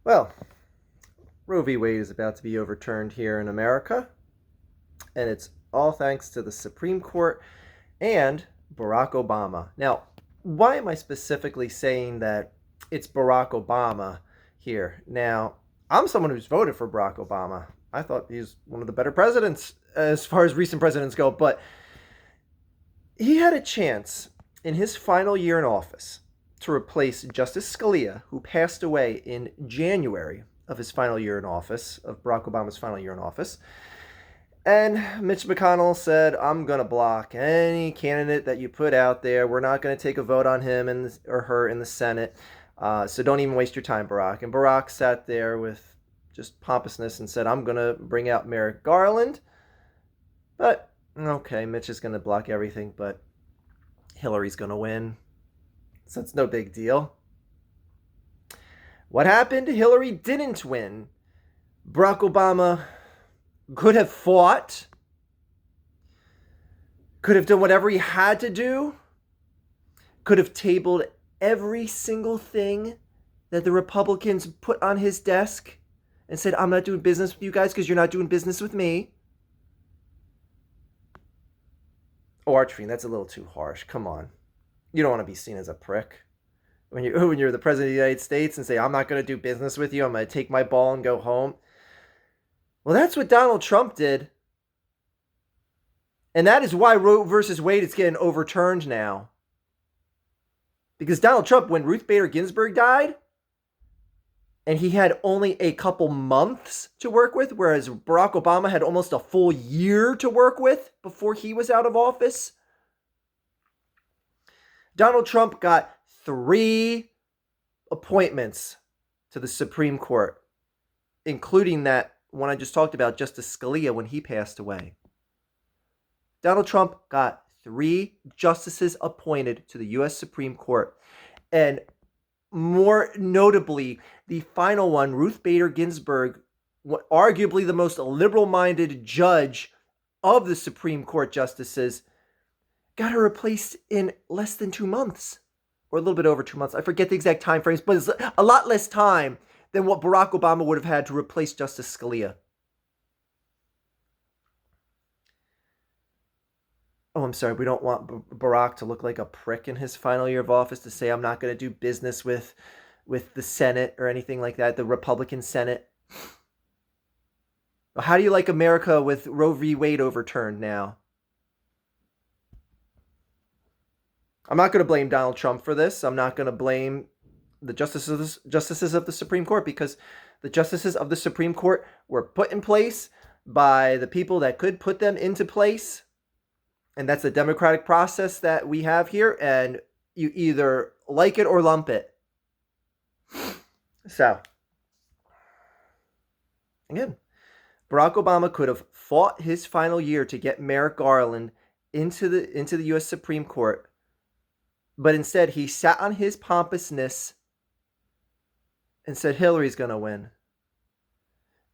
Well, Roe v. Wade is about to be overturned here in America, and it's all thanks to the Supreme Court and Barack Obama. Now, why am I specifically saying that it's Barack Obama here? Now, I'm someone who's voted for Barack Obama. I thought he's one of the better presidents as far as recent presidents go, but he had a chance in his final year in office to replace Justice Scalia, who passed away in January of his final year in office, of Barack Obama's final year in office. And Mitch McConnell said, I'm going to block any candidate that you put out there. We're not going to take a vote on him or her in the Senate. So don't even waste your time, Barack. And Barack sat there with just pompousness and said, I'm going to bring out Merrick Garland. But, okay, Mitch is going to block everything, but Hillary's going to win. So it's no big deal. What happened? Hillary didn't win. Barack Obama could have fought, could have done whatever he had to do, could have tabled every single thing that the Republicans put on his desk and said, I'm not doing business with you guys because you're not doing business with me. Oh, Archie, that's a little too harsh. Come on. You don't want to be seen as a prick. When you're the president of the United States and say, I'm not going to do business with you, I'm going to take my ball and go home. Well, that's what Donald Trump did. And that is why Roe versus Wade is getting overturned now. Because Donald Trump, when Ruth Bader Ginsburg died, and he had only a couple months to work with, whereas Barack Obama had almost a full year to work with before he was out of office, Donald Trump got 3 appointments to the Supreme Court, including that one I just talked about, Justice Scalia, when he passed away. Donald Trump got 3 justices appointed to the U.S. Supreme Court. And more notably, the final one, Ruth Bader Ginsburg, arguably the most liberal-minded judge of the Supreme Court justices, got her replaced in less than 2 months. Or a little bit over 2 months. I forget the exact time frames, but it's a lot less time than what Barack Obama would have had to replace Justice Scalia. Oh, I'm sorry. We don't want Barack to look like a prick in his final year of office, to say I'm not going to do business with the Senate or anything like that, the Republican Senate. How do you like America with Roe v. Wade overturned now? I'm not going to blame Donald Trump for this. I'm not going to blame the justices of the Supreme Court, because the justices of the Supreme Court were put in place by the people that could put them into place. And that's the democratic process that we have here. And you either like it or lump it. So, again, Barack Obama could have fought his final year to get Merrick Garland into the U.S. Supreme Court. But instead, he sat on his pompousness and said Hillary's going to win.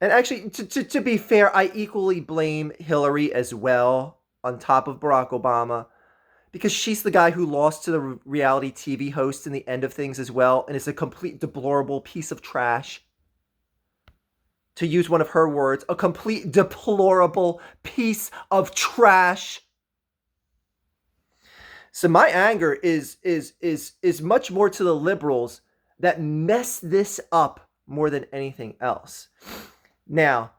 And actually, to be fair, I equally blame Hillary as well, on top of Barack Obama, because she's the guy who lost to the reality TV host in the end of things as well, and is a complete deplorable piece of trash. To use one of her words, a complete deplorable piece of trash. So my anger is much more to the liberals that mess this up more than anything else. Now,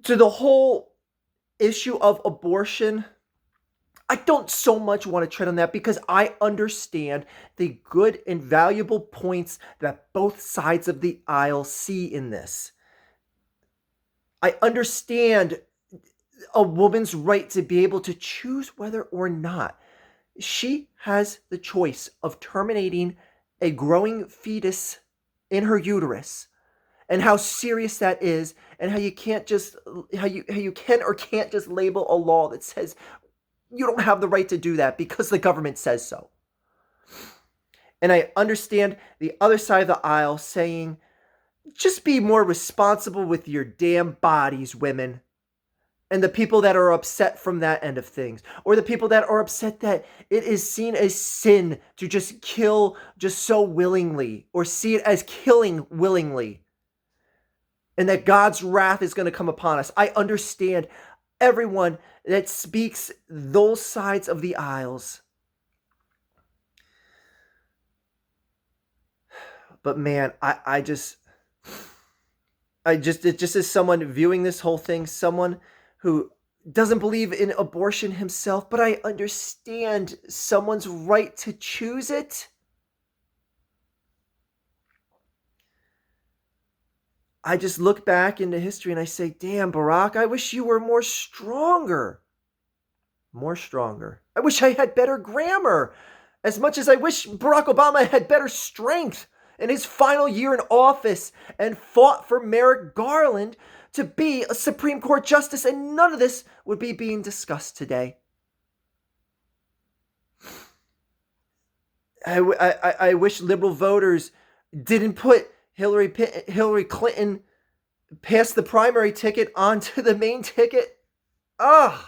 to the whole issue of abortion, I don't so much want to tread on that, because I understand the good and valuable points that both sides of the aisle see in this. I understand a woman's right to be able to choose whether or not she has the choice of terminating a growing fetus in her uterus, and how serious that is, and how you can't just how you can or can't just label a law that says you don't have the right to do that because the government says so. And I understand the other side of the aisle saying, just be more responsible with your damn bodies, women. and the people that are upset from that end of things, or the people that are upset that it is seen as sin to just kill just so willingly, or see it as killing willingly, and that God's wrath is going to come upon us. I understand everyone that speaks those sides of the aisles. But man, it just is someone viewing this whole thing, someone who doesn't believe in abortion himself, but I understand someone's right to choose it. I just look back into history and I say, damn, Barack, I wish you were more stronger. More stronger. I wish I had better grammar. As much as I wish Barack Obama had better strength in his final year in office and fought for Merrick Garland to be a Supreme Court justice, and none of this would be being discussed today. I wish liberal voters didn't put Hillary Clinton past the primary ticket onto the main ticket. Ugh.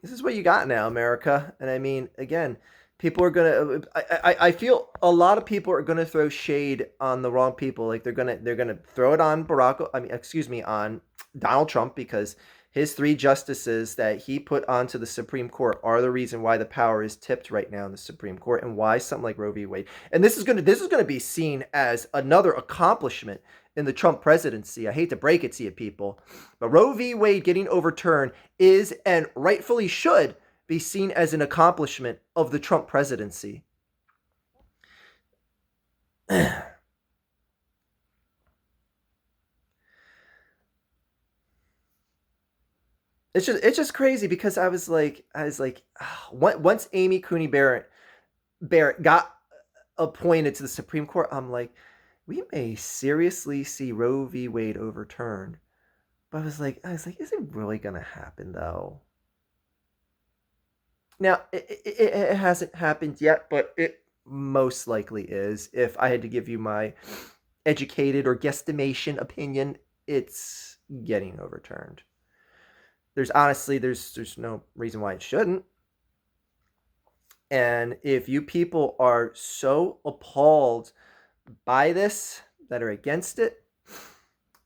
This is what you got now, America. And I mean, again, people are gonna. I feel a lot of people are gonna throw shade on the wrong people. Like they're gonna throw it on on Donald Trump, because his 3 justices that he put onto the Supreme Court are the reason why the power is tipped right now in the Supreme Court, and why something like Roe v. Wade. And this is gonna be seen as another accomplishment in the Trump presidency. I hate to break it to you people, but Roe v. Wade getting overturned is, and rightfully should be, seen as an accomplishment of the Trump presidency. It's just crazy, because I was like, once Amy Coney Barrett got appointed to the Supreme Court, I'm like, we may seriously see Roe v. Wade overturned. But I was like, is it really going to happen though? Now, it hasn't happened yet, but it most likely is. If I had to give you my educated or guesstimation opinion, it's getting overturned. There's no reason why it shouldn't. And if you people are so appalled by this that are against it,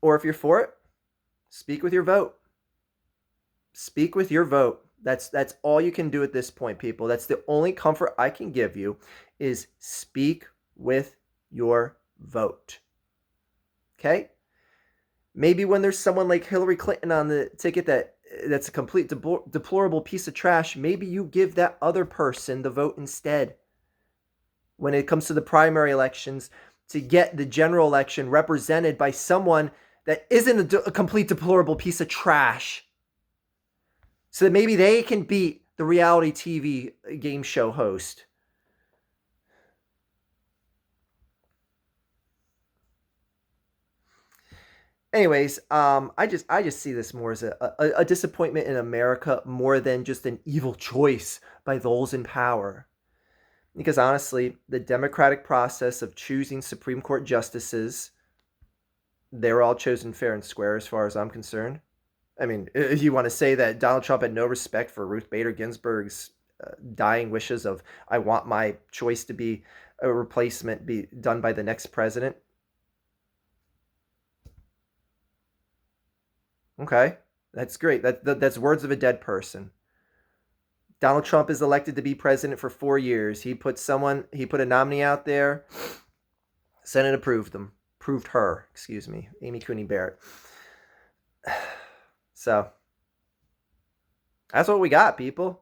or if you're for it, speak with your vote. Speak with your vote. That's all you can do at this point, people. That's the only comfort I can give you, is speak with your vote. Okay? Maybe when there's someone like Hillary Clinton on the ticket that's a complete deplorable piece of trash, maybe you give that other person the vote instead. When it comes to the primary elections, to get the general election represented by someone that isn't a complete deplorable piece of trash, so that maybe they can beat the reality TV game show host. Anyways, I just see this more as a disappointment in America, more than just an evil choice by those in power. Because honestly, the democratic process of choosing Supreme Court justices, they're all chosen fair and square as far as I'm concerned. I mean, if you want to say that Donald Trump had no respect for Ruth Bader Ginsburg's dying wishes of, I want my choice to be a replacement be done by the next president. Okay, that's great. That's words of a dead person. Donald Trump is elected to be president for 4 years. He put a nominee out there. Senate approved her, Amy Coney Barrett. So that's what we got, people.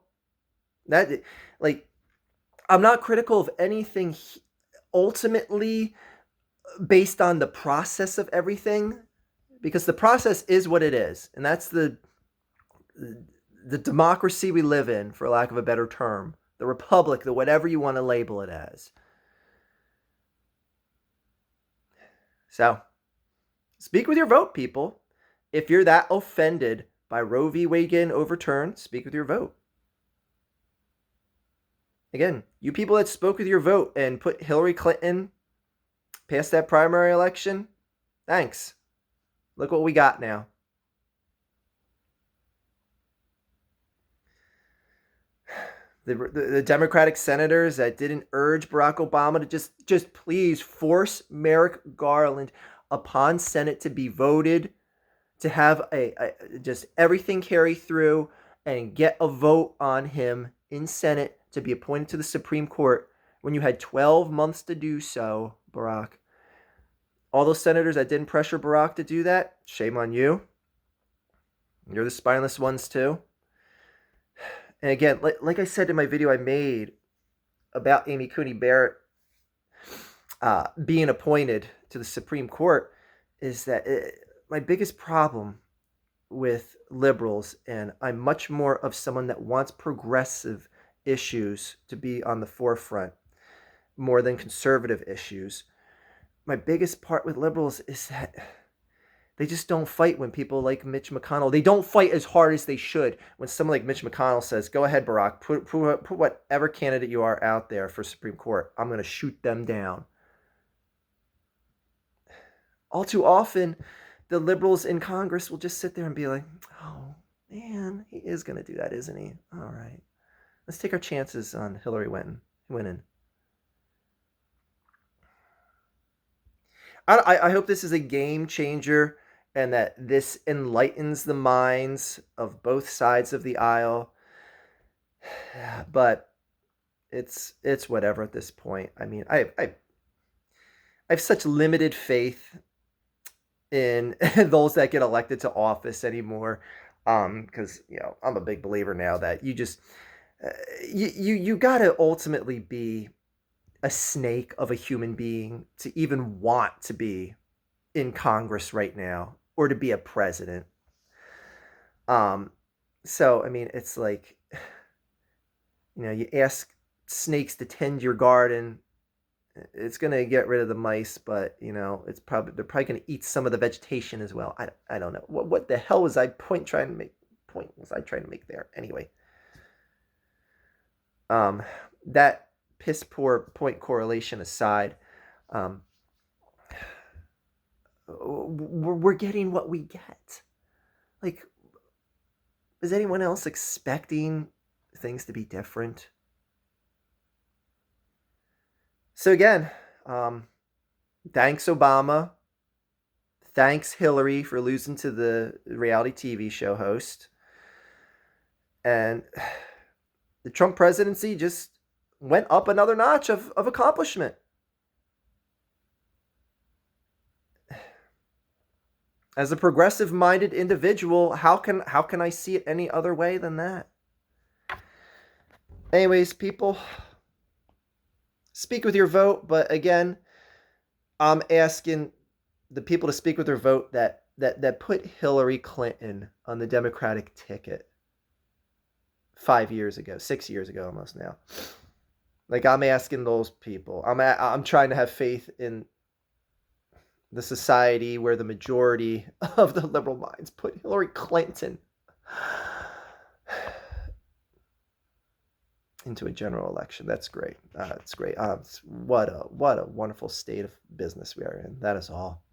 I'm not critical of anything ultimately based on the process of everything, because the process is what it is, and that's the democracy we live in, for lack of a better term, the republic, the whatever you want to label it as. So, speak with your vote, people. If you're that offended by Roe v. Wade getting overturned, speak with your vote. Again, you people that spoke with your vote and put Hillary Clinton past that primary election, thanks. Look what we got now. The Democratic senators that didn't urge Barack Obama to just please force Merrick Garland upon Senate to be voted, to have just everything carry through and get a vote on him in Senate to be appointed to the Supreme Court when you had 12 months to do so, Barack. All those senators that didn't pressure Barack to do that, shame on you. You're the spineless ones too. And again, like I said in my video I made about Amy Coney Barrett being appointed to the Supreme Court, is that my biggest problem with liberals, and I'm much more of someone that wants progressive issues to be on the forefront more than conservative issues. My biggest part with liberals is that they just don't fight when people like Mitch McConnell. They don't fight as hard as they should when someone like Mitch McConnell says, go ahead, Barack, put whatever candidate you are out there for Supreme Court. I'm going to shoot them down. All too often, the liberals in Congress will just sit there and be like, oh, man, he is going to do that, isn't he? All right. Let's take our chances on Hillary winning. I hope this is a game changer and that this enlightens the minds of both sides of the aisle. But it's whatever at this point. I mean, I have such limited faith in those that get elected to office anymore, because I'm a big believer now that you just you got to ultimately be a snake of a human being to even want to be in Congress right now or to be a president. So I mean, it's like, you ask snakes to tend your garden, it's going to get rid of the mice, but they're probably going to eat some of the vegetation as well. I don't know. What the hell was I trying to make there? Anyway, that piss poor point correlation aside, we're getting what we get. Like, is anyone else expecting things to be different? So again, thanks Obama. Thanks Hillary for losing to the reality TV show host. And the Trump presidency just went up another notch of accomplishment. As a progressive-minded individual, how can I see it any other way than that? Anyways, people, speak with your vote. But again, I'm asking the people to speak with their vote that put Hillary Clinton on the Democratic ticket 5 years ago, 6 years ago almost now. Like, I'm asking those people. I'm trying to have faith in the society where the majority of the liberal minds put Hillary Clinton into a general election. That's great. It's great. What a wonderful state of business we are in. That is all.